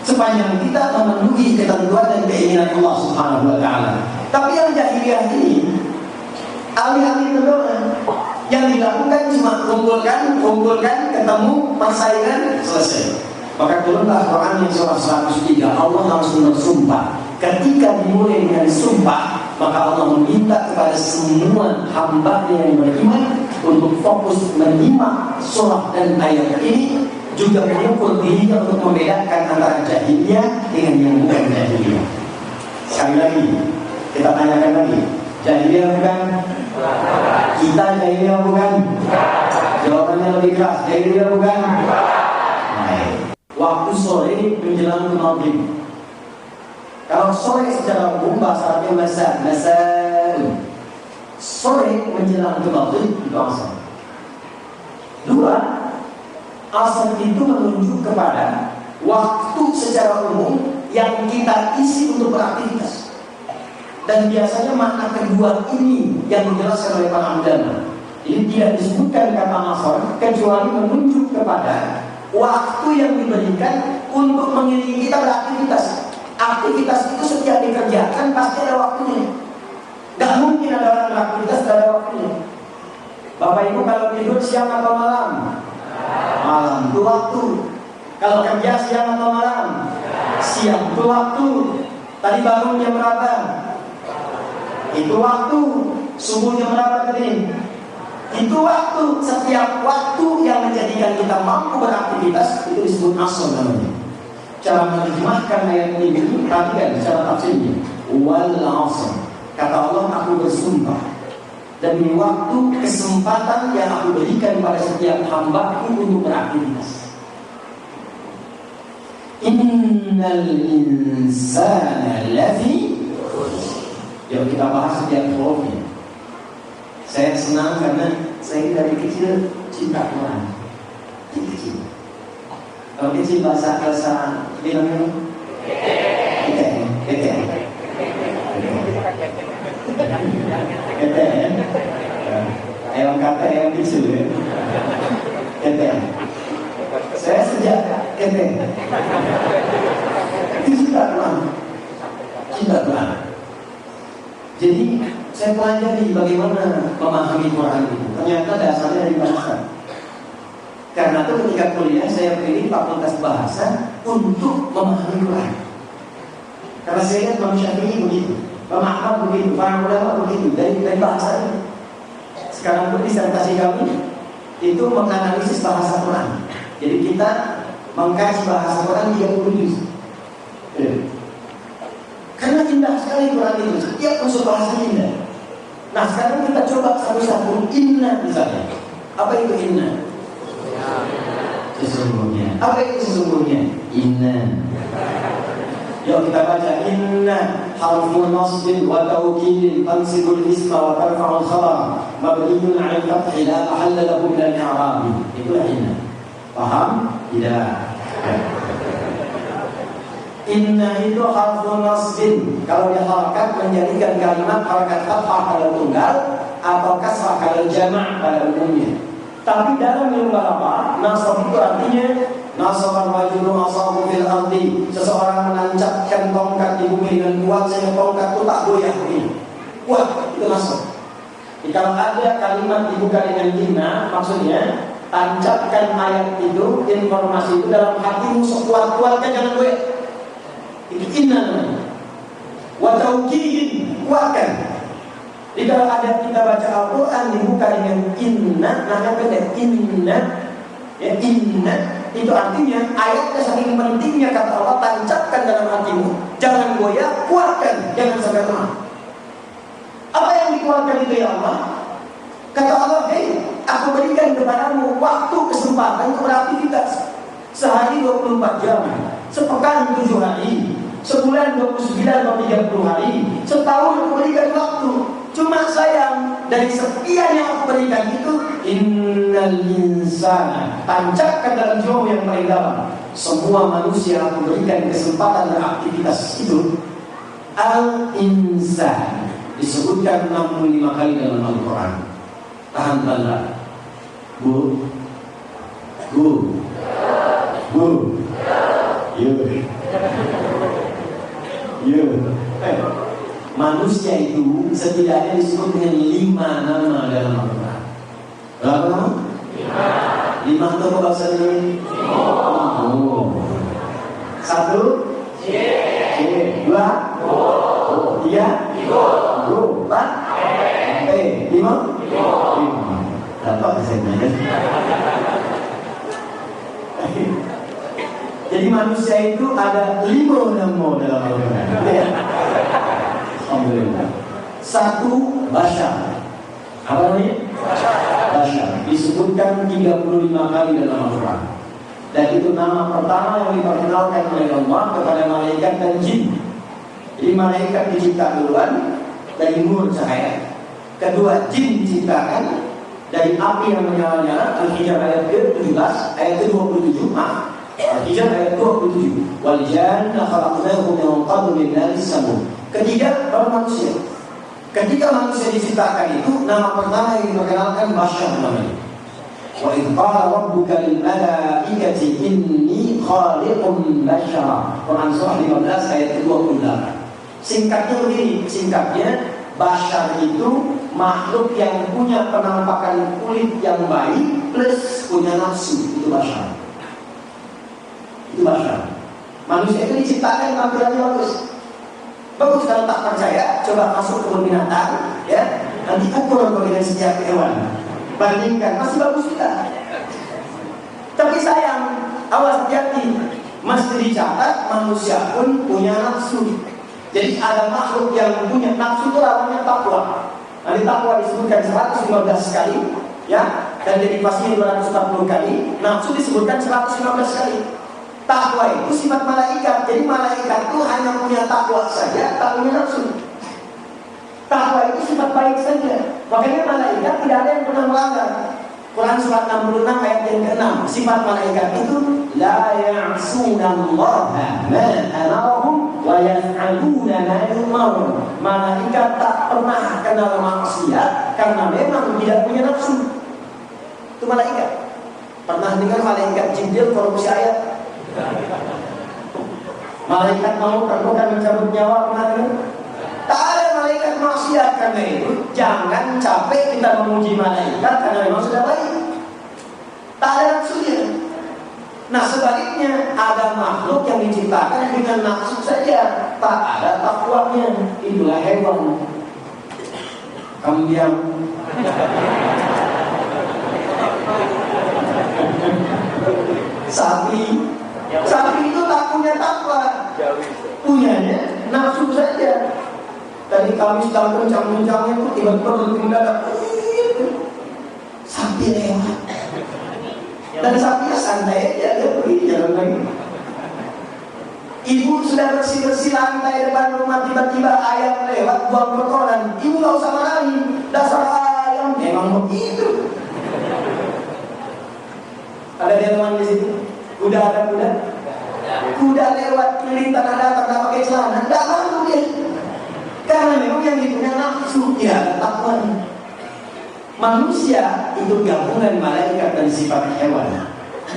sepanjang kita memenuhi ketentuan dan keinginan Allah Subhanahu wa Ta'ala. Tapi yang jahiliyah ini, alih-alih berdoa, yang dilakukan cuma kumpulkan, ketemu, persaingan, selesai. Maka turunlah Quran yang surah 103. Allah langsung bersumpah. Ketika dimulai dengan sumpah, maka Allah meminta kepada semua hamba yang beriman untuk fokus menyimak surah dan ayat ini, juga mengukur dirinya untuk membedakan antara jahiliyah dengan yang bukan jahiliyah. Sekali lagi, kita tanyakan lagi, jahiliyah bukan? Kita jahiliyah bukan? Jawabannya lebih keras, jahiliyah bukan? Waktu sore menjelang maghrib. Kalau sore secara umum bahasa Arabnya masa. Sore menjelang maghrib itu asar. Dua, Asar itu menunjuk kepada waktu secara umum yang kita isi untuk beraktivitas. Dan biasanya makna kedua ini yang dijelaskan oleh para ulama. Jadi tidak disebutkan kata asar kecuali menunjuk kepada waktu yang diberikan untuk mengiringi kita beraktivitas. Aktivitas itu setiap dikerjakan pasti ada waktunya. Gak mungkin ada orang beraktivitas gak ada waktunya. Bapak Ibu kalau tidur siang atau malam? Malam itu waktu. Kalau kerja siang atau malam? Siang itu waktu. Tadi bangun jam berapa? Itu waktu. Subuh jam berapa tadi? Itu waktu. Setiap waktu yang menjadikan kita mampu beraktivitas itu disebut asal namanya. Cara menerjemahkan ayat ini perhatikan cara tafsirnya. Wal asr. Kata Allah, aku bersumpah demi waktu kesempatan yang aku berikan pada setiap hambaku untuk beraktivitas. Innal insana lafi. Yuk kita bahas setiap hurufnya. Saya senang karena saya dari kecil cinta Quran. Dari kecil. Kalau kecil bahasa bilangnya KTM. Ayam kata ayam kecil ya. KTM. Saya sejak KTM. Itu cinta Quran. Cinta Quran. Jadi saya pelajari bagaimana memahami Quran itu. Ternyata dasarnya dari bahasa. Karena itu ketika kuliah saya pilih fakultas bahasa untuk memahami Quran. Karena saya lihat Imam Syafi'i begitu, Imam Ahmad begitu, para ulama begitu dari bahasanya. Sekarang pun disertasi kami itu menganalisis bahasa Quran. Jadi kita mengkaji bahasa Quran 30 juz. Karena indah sekali Quran itu, setiap unsur bahasa indah. Nah sekarang kita coba satu-satu. Inna misalnya, apa itu inna? Sesungguhnya. Apa itu sesungguhnya? Inna. Yuk kita baca. Inna harfun nasbin wa tawkilin tansibul isma wa tarfa'ul khabar mabniyun 'ala al-fath la mahalla lahu min al-i'rab. Itulah inna. Paham? Tidak. Inna itu harfun nasbin. Kalau diharakat menjadikan kalimat harakat fathah pada tunggal atau kasrah pada jama' pada umumnya. Tapi dalam ilmu balaghah, nasab itu artinya nasaban rajulun asabu fil ardi. Seseorang menancapkan tongkat di bumi dengan kuat sehingga tongkat itu tak goyah begini. Wah, itu nasab. Jadi kalau ada kalimat dibuka dengan inna, maksudnya tancapkan ayat itu, informasi itu dalam hatimu sekuat-kuatnya, jangan goyah. Itu inna namanya. Wa tawkidin, kuatkan. Jadi kalau ada kita baca Al-Quran dibuka dengan inna, nah pendek inna, ya inna itu artinya ayatnya saking pentingnya kata Allah, tancapkan dalam hatimu, jangan goyah, kuatkan, jangan sampai lemah. Apa yang dikuatkan itu ya Allah? Kata Allah, hei, aku berikan kepadamu waktu kesempatan untuk beraktivitas sehari 24 jam, sepekan 7 hari, sebulan 29 atau 30 hari, setahun aku berikan waktu. Cuma sayang, dari sekian yang aku berikan itu, innal insana, tancapkan dalam jiwa yang paling dalam. Semua manusia aku berikan kesempatan beraktivitas itu. Al-insan disebutkan 65 kali dalam Al-Quran. Tahan tanda. Bu. Manusia itu setidaknya disebut dengan 5 nama dalam Al-Quran. Berapa nama? 5 atau bahasa ini? 1 C 2 3 4 P 5 dapat saya. Jadi manusia itu ada 5 nama dalam Al-Quran. Alhamdulillah. 1 Bashar. Apa namanya? Bashar. Disebutkan 35 kali dalam Al-Quran. Dan itu nama pertama yang diperkenalkan oleh Allah kepada malaikat dan jin. Jadi malaikat diciptakan duluan dari nur cahaya. Kedua jin diciptakan. dari api yang menyala-nyala. Al-Hijr ayat ke-17, ayat ke-27, Al-Hijr ayat 27. Wal janna khalaqnahu min qablu min naris samum. Ketiga, baru manusia. Ketika manusia diciptakan itu, nama pertama yang diperkenalkan Bashar namanya. Wa idh qala rabbuka lil malaikati inni khaliqun bashara. Quran surah 15 ayat ke-28. Singkatnya begini, Bashar itu makhluk yang punya penampakan kulit yang baik plus punya nafsu. Itu Bashar. Manusia itu diciptakan tampilannya bagus. Bagus, kalau tak percaya, coba masuk kebun binatang, ya. Nanti ukur dengan setiap hewan. Bandingkan, masih bagus kita. Tapi sayang, awas hati-hati. Mesti dicatat, manusia pun punya nafsu. Jadi ada makhluk yang punya nafsu itu namanya takwa. Nanti takwa disebutkan 115 kali, ya. Dan jadi pastinya 240 kali. Nafsu disebutkan 115 kali. Takwa itu sifat malaikat. Jadi malaikat itu hanya punya takwa saja, tak punya nafsu. Takwa itu sifat baik saja. Makanya malaikat tidak ada yang pernah melanggar. Quran surat 66 ayat yang ke-6. Sifat malaikat itu la ya'sunallaha ma amarahum wa yaf'aluna ma yu'marun. Malaikat tak pernah kenal maksiat karena memang tidak punya nafsu. Itu malaikat. Pernah dengar malaikat Jibril korupsi ayat? Malaikat mau terbuka mencabut nyawa kemarin? Tak ada malaikat maksiat. Karena itu jangan capek kita memuji malaikat karena memang sudah baik. Tak ada nafsunya. Nah sebaliknya ada makhluk yang diciptakan dengan nafsu saja, tak ada takwanya. Itulah hewan. Kambing. Sapi itu tak punya takwa, punyanya nafsu saja. Tadi kami sedang kencang-kencangnya itu tiba-tiba mendadak. Sapi lewat, dan sapinya santai aja, dia pergi jalan lagi. Ibu sudah bersih-bersih lantai depan rumah, tiba-tiba ayam lewat buang kotoran. Ibu nggak usah lari, dasar ayam memang begitu. Ada teman di situ. Kuda ada kuda? Kuda lewat keliling tanah datar tak pakai celana, tidak malu dia. Karena memang yang punya nafsu, ya takwa. Manusia itu gabungan malaikat dan sifat hewan.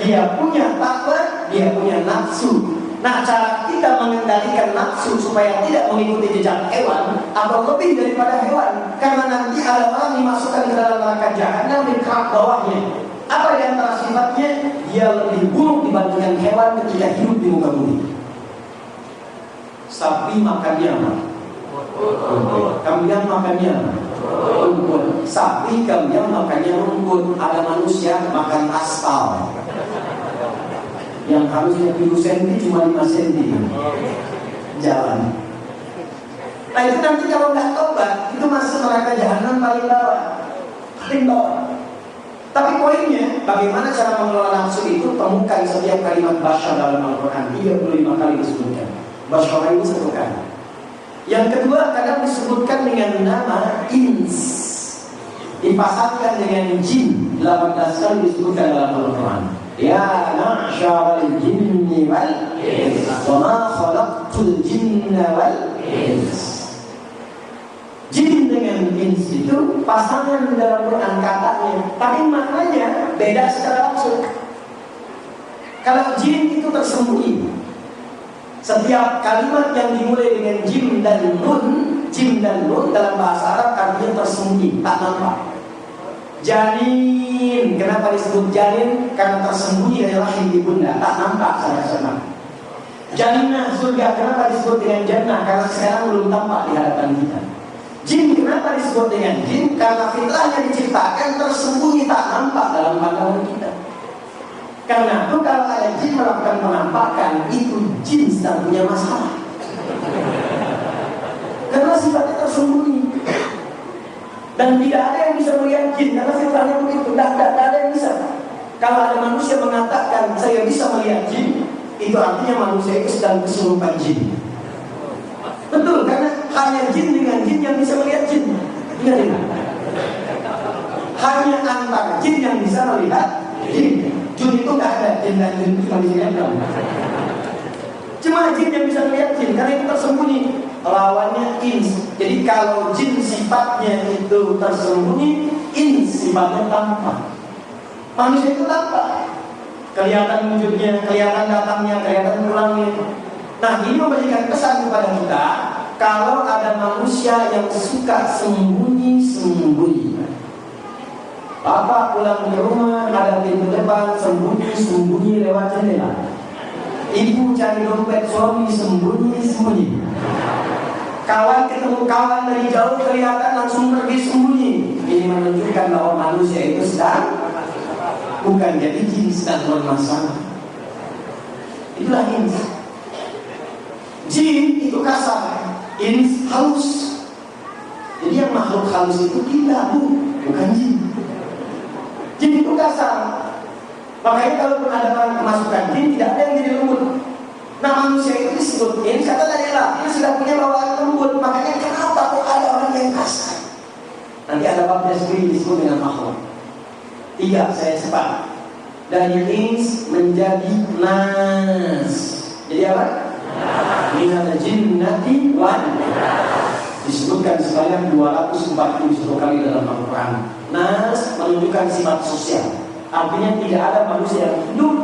Dia punya takwa, dia punya nafsu. Nah, cara kita mengendalikan nafsu supaya tidak mengikuti jejak hewan atau lebih daripada hewan, karena nanti ada orang dimasukkan ke dalam neraka jahanam di kerak bawahnya. Apa di antara sifatnya? Dia lebih buruk dibandingkan hewan ketika hidup di muka bumi. Sapi makannya apa? Kambing makannya rumput. Sapi, kambing makannya rumput. Ada manusia makan aspal yang harusnya 7 cm cuma 5 cm jalan. Nah itu nanti kalau nggak tobat, itu masuk neraka jahanam paling bawah. Tapi poinnya, bagaimana cara mengelola nafsu itu? Temukan setiap kalimat Bashar dalam Al-Quran 35 kali disebutkan. Bashar itu 1 kali. Yang kedua, kadang disebutkan dengan nama ins, dipasangkan dengan jin 18 kali disebutkan dalam Al-Quran. Ya ma'syaral jinni wal ins wa ma khalaqtul jinna wal ins. Jin dengan ins itu pasangan dalam Quran katanya, tapi maknanya beda secara langsung. Kalau jin itu tersembunyi, setiap kalimat yang dimulai dengan jim dan nun dalam bahasa Arab artinya tersembunyi, tak nampak. Janin, kenapa disebut janin? Karena tersembunyi dari rahim ibunda, tak nampak sama-sama. Jannah, surga, kenapa disebut dengan jannah? Karena sekarang belum tampak di hadapan kita. Jin kenapa disebut dengan jin? Karena fitrahnya diciptakan tersembunyi, tak nampak dalam pandangan kita. Karena itu kalau ada jin melakukan penampakan, itu jin sedang punya masalah. Karena sifatnya tersembunyi. Dan tidak ada yang bisa melihat jin, karena fitrahnya begitu. Tidak ada yang bisa. Kalau ada manusia mengatakan saya bisa melihat jin, itu artinya manusia itu sedang kesurupan jin. Betul, karena hanya jin dengan jin yang bisa melihat jin. Ingat ini. hanya antara jin yang bisa melihat jin. Jin itu nggak ada, jin dan jin itu cuma di sini aja. Cuma jin yang bisa melihat jin, karena itu tersembunyi. Lawannya ins. Jadi kalau jin sifatnya itu tersembunyi, ins sifatnya tampak. Manusia itu tampak, kelihatan wujudnya, kelihatan datangnya, kelihatan pulangnya. Nah, ini memberikan kesan kepada kita kalau ada manusia yang suka sembunyi-sembunyi. Bapak pulang ke rumah, ada pintu depan, sembunyi-sembunyi lewat jendela. Ibu cari dompet suami, sembunyi-sembunyi. Kawan ketemu kawan dari jauh kelihatan langsung pergi sembunyi. Ini menunjukkan bahwa manusia itu sedang, bukan jadi jin, sedang bermasalah. Itulah ins. Jin itu kasar, ins halus. Jadi yang makhluk halus itu tidak, bukan jin. Jin itu kasar. Makanya kalau ada orang kemasukan jin, tidak ada yang jadi lembut. Nah, manusia itu disebut ins, kata dari Allah, dia sudah punya bawaan lembut. Makanya kenapa kok ada orang yang kasar? Nanti ada babnya sendiri disebut dengan makhluk. 3, saya cepat. Dari ins menjadi nas. Jadi apa? Minal jinnati wan. Disebutkan sebanyak 241 kali dalam Al-Quran. Nas menunjukkan sifat sosial. Artinya tidak ada manusia yang hidup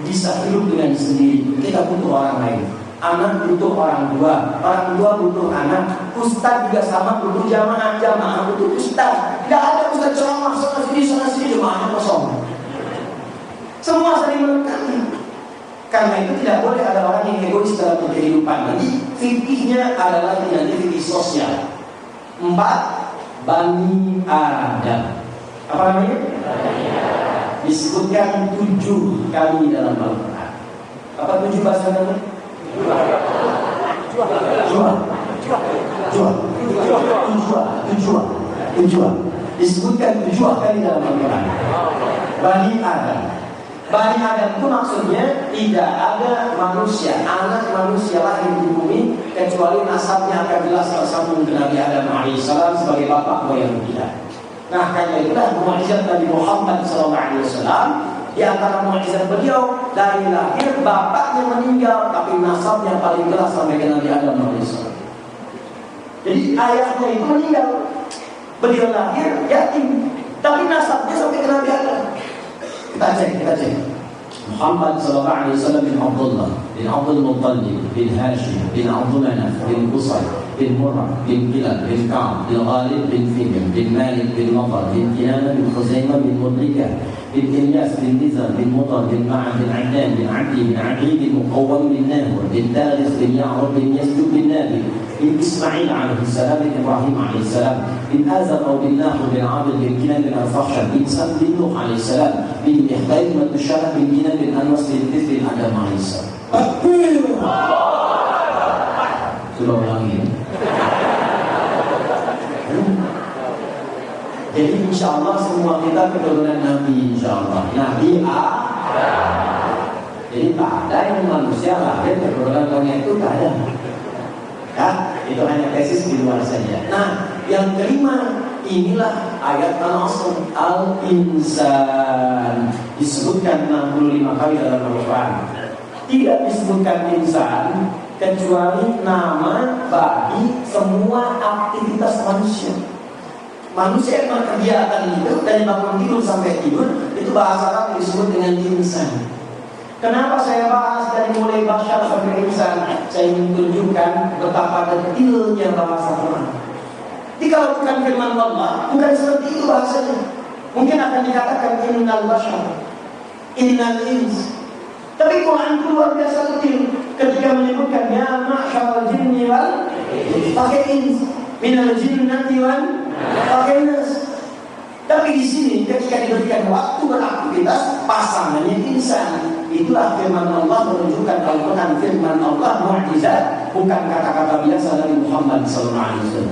bisa hidup dengan sendiri. Kita butuh orang lain. Anak butuh orang tua butuh anak. Ustaz juga sama, butuh jamaah butuh ustaz. Tidak ada ustaz ceramah sana sini jamaahnya kosong. Semua saling melengkapi. Karena itu tidak boleh ada orang yang egois dalam kehidupan. Jadi fikihnya adalah nanti fikih sosial. 4, Bani Adam. Apa namanya? Disebutkan 7 kali dalam Al-Quran. Apa 7 bahasa namanya? Tujuh. Disebutkan 7 kali dalam Al-Quran. Bani Adam. Bani Adam itu maksudnya tidak ada manusia, anak manusia lahir di bumi kecuali nasabnya akan jelas tersambung ke Nabi Adam alaihissalam sebagai bapak moyang kita. Nah, karena itulah mukjizat Nabi Muhammad SAW. Di antara mukjizat beliau, dari lahir bapaknya meninggal, tapi nasabnya paling jelas sampai ke Nabi Adam alaihissalam. Jadi ayahnya itu meninggal, beliau lahir yatim, tapi nasabnya sampai ke Nabi Adam. Kita cek. Muhammad sallallahu alaihi wasallam bin Abdullah bin Abdul Muttalib bin Hashim bin Abdul Manaf bin Qusay bin Murrah bin Kilab bin Ka'b bin Ghalib bin Fihr bin Malik bin Nadar bin Kinanah bin Khuzaimah bin Mudrikah bin Ilyas bin Nizar bin Mudar bin Ma'ad bin Adnan bin Adi bin Aqil bin Muqawwam bin Nahur bin Taris bin Ya'rub bin Yasjud bin Nabi bin Ismail alaihissalam bin Ibrahim alaihissalam bin Azar bin Nahur bin Abid bin Kinan bin Al-Fahsha bin Sam bin Nuh alaihissalam bin Ikhtaib bin Tushara bin Kinan bin Anwas bin Tis bin Adam alaihissalam. Coba ulangi. Jadi insya Allah semua kita keturunan Nabi, insya Allah. Nabi Jadi tak ada yang manusia lahir keturunan orang itu, tak ada. Ya, itu hanya tesis di luar saja. Nah, yang kelima, inilah ayat An-Nasr, Al-Insan. Disebutkan 65 kali dalam Al-Quran. Tidak disebutkan insan kecuali nama bagi semua aktivitas manusia. Manusia yang berkegiatan itu dari bangun tidur sampai tidur, itu bahasa Arab disebut dengan insan. Kenapa saya bahas dari mulai bashar sampai insan? Saya ingin tunjukkan betapa detailnya bahasa Quran. Jadi kalau bukan firman Allah, bukan seperti itu bahasanya. Mungkin akan dikatakan innal bashar, innal ins. Tapi Quran itu luar biasa detail ketika menyebutkan ya ma'syarul jinni wal pakai ins, minal jinnati wal pakai nas. Tapi di sini ketika diberikan waktu beraktivitas, pasangannya insan. Itulah firman Allah menunjukkan Al-Quran firman Allah mukjizat, bukan kata-kata biasa dari Muhammad SAW.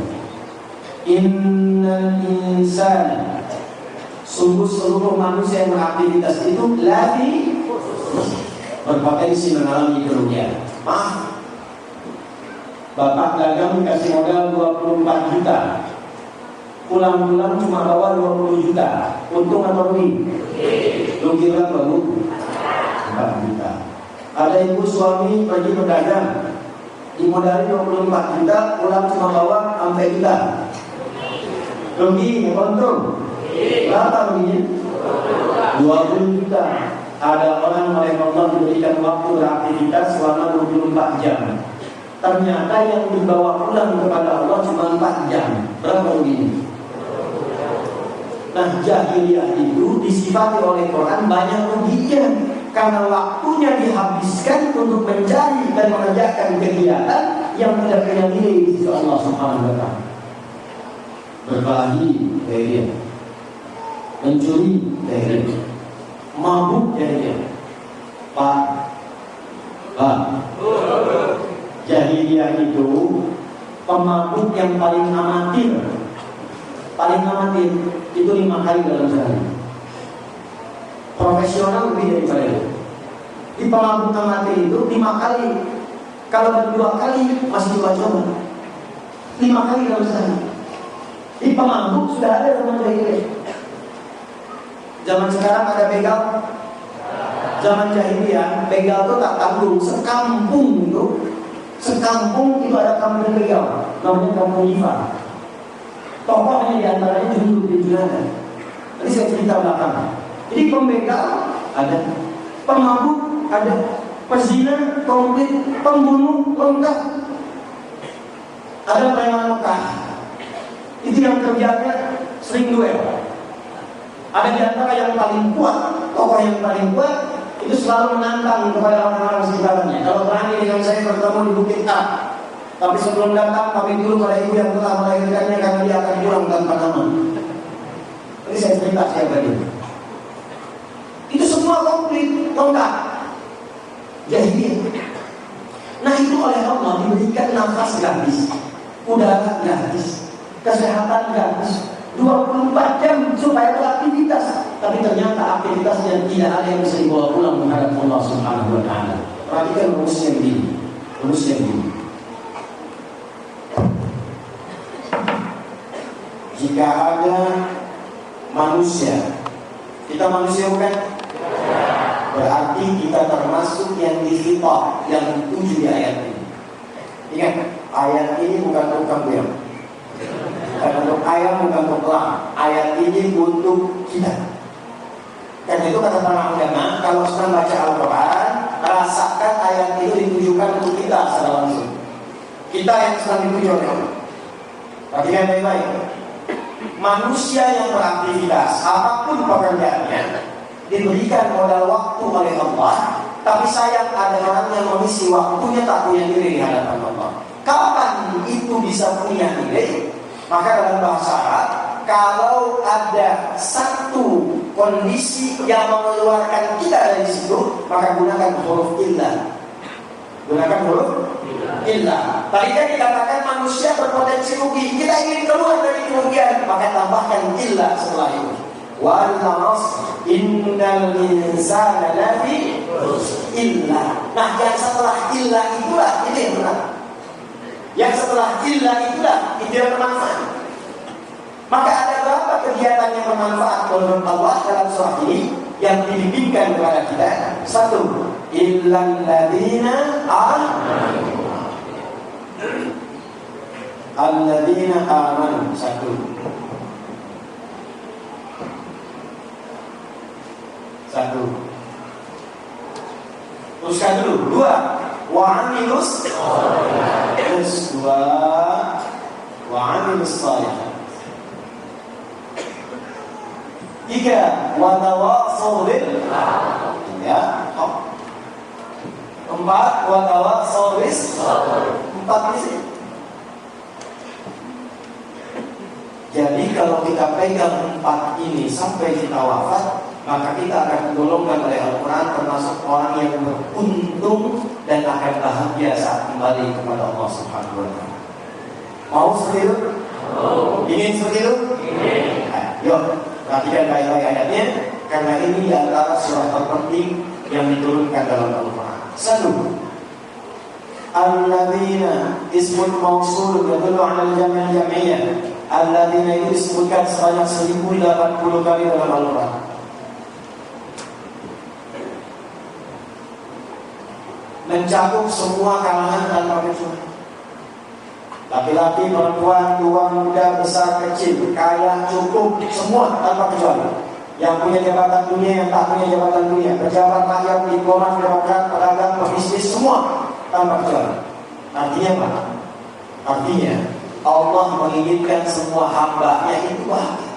Innal insan, sungguh seluruh manusia yang beraktivitas itu lafi berpotensi mengalami kerugian. Maaf, Bapak dagang kasih modal 24 juta. pulang-pulang cuma bawa 20 juta, untung atau rugi? Rugi berapa Bu? 4 juta. Ada ibu suami pergi berdagang, dimodali 24 juta, pulang cuma bawa sampai juta. Rugi, untung? Berapa ruginya? 20 juta. Ada orang oleh Allah diberikan waktu beraktivitas selama 24 jam. Ternyata yang dibawa pulang kepada Allah cuma 4 jam. Berapa ruginya? Nah, jahiliyah itu disifati oleh Quran banyak ruginya, karena waktunya dihabiskan untuk mencari dan mengerjakan kegiatan yang tidak punya nilai di sisi Allah Subhanahu wa Ta'ala. Berbagi, dia. Mencuri, dia. Mabuk, dia. Pak. Jahiliyah itu pemabuk yang paling amatir. Paling amatir itu 5 kali dalam sehari. Profesional lebih daripada itu. Di pemabuk amatir itu 5 kali. Kalau baru 2 kali masih coba-coba. 5 kali dalam sehari. Di pemabuk sudah ada zaman jahiliyah. Zaman sekarang ada begal. Zaman jahiliyah begal itu tak tanggung, sekampung itu ada kampung begal, namanya kampung Ifa. Tokohnya diantaranya Junduk bin Junadah. Tadi saya cerita belakang. Jadi pembegal ada, pemabuk ada, pezina komplit, pembunuh lengkap. Ada preman Mekah. Itu yang kerjanya sering duel. Ada di antara yang paling kuat, tokoh yang paling kuat itu selalu menantang kepada orang-orang sekitarnya. Kalau berani dengan saya bertemu di Bukit A, tapi sebelum datang kami dulu pada ibu yang telah melahirkannya, karena dia akan pulang tanpa nama. Ini saya cerita siapa dia. Itu semua komplit, lengkap. Jahiliyah. Nah itu oleh Allah diberikan nafas gratis, udara gratis, kesehatan gratis, 24 jam supaya beraktivitas. Tapi ternyata aktivitasnya tidak ada yang bisa dibawa pulang menghadap Allah Subhanahu wa Ta'ala. Perhatikan rumusnya begini. Jika ada manusia, kita manusia bukan? Berarti kita termasuk yang difitah, yang dituju di ayat ini. Ingat, ayat ini bukan untuk kamu, bukan untuk ayam, bukan untuk elang. Ayat ini untuk kita. Dan itu kata para ulama, kalau sedang baca Al-Quran, rasakan ayat itu ditujukan untuk kita secara langsung. Kita yang sedang dituju oleh Allah. Perhatikan baik-baik. Manusia yang beraktivitas, apapun pekerjaannya, diberikan modal waktu oleh Allah. Tapi sayang ada orang yang mengisi waktunya tak punya nilai di hadapan Allah. Kapan itu bisa punya nilai? Maka dalam bahasa Arab, kalau ada satu kondisi yang mengeluarkan kita dari situ, maka gunakan huruf illah. Gunakan huruf illah. Tadi kan dikatakan manusia berpotensi rugi. Kita ingin keluar dari kerugian, maka tambahkan illah setelah itu. Wal 'asr innal insana lafi illah. Nah, yang setelah illah itulah ini yang benar. Yang setelah illah itulah itu yang bermanfaat. Maka ada berapa kegiatan yang bermanfaat menurut Allah dalam surah ini yang dibimbingkan kepada kita? 1. Illal ladzina alladzina amanu. 1. Teruskan dulu. 2. Wa amilus shalihat. 3. Wa tawassaw bil ya. 4. Wa tawassaw bis 4 di sini. Jadi kalau kita pegang 4 ini sampai kita wafat, maka kita akan digolongkan oleh Al-Quran termasuk orang yang beruntung dan akan bahagia saat kembali kepada Allah Subhanahu wa Ta'ala. Mau seperti itu? Ingin seperti itu? Yuk, perhatikan baik-baik ayatnya, karena ini di antara surah terpenting yang diturunkan dalam Al-Quran. 1. Alladzina ismun mausul yadullu 'ala al-jami' al-jam'iyyah. Alladzina itu disebutkan sebanyak 1080 kali dalam Al-Quran. Mencakup semua kalangan tanpa kecuali. Laki-laki, perempuan, tua, muda, besar, kecil, kaya, cukup, semua tanpa kecuali. Yang punya jabatan dunia, yang tak punya jabatan dunia, pejabat, rakyat, diplomat, birokrat, pedagang, pebisnis, semua tanpa kecuali. Artinya apa? Artinya Allah menginginkan semua hamba-Nya itu bahagia.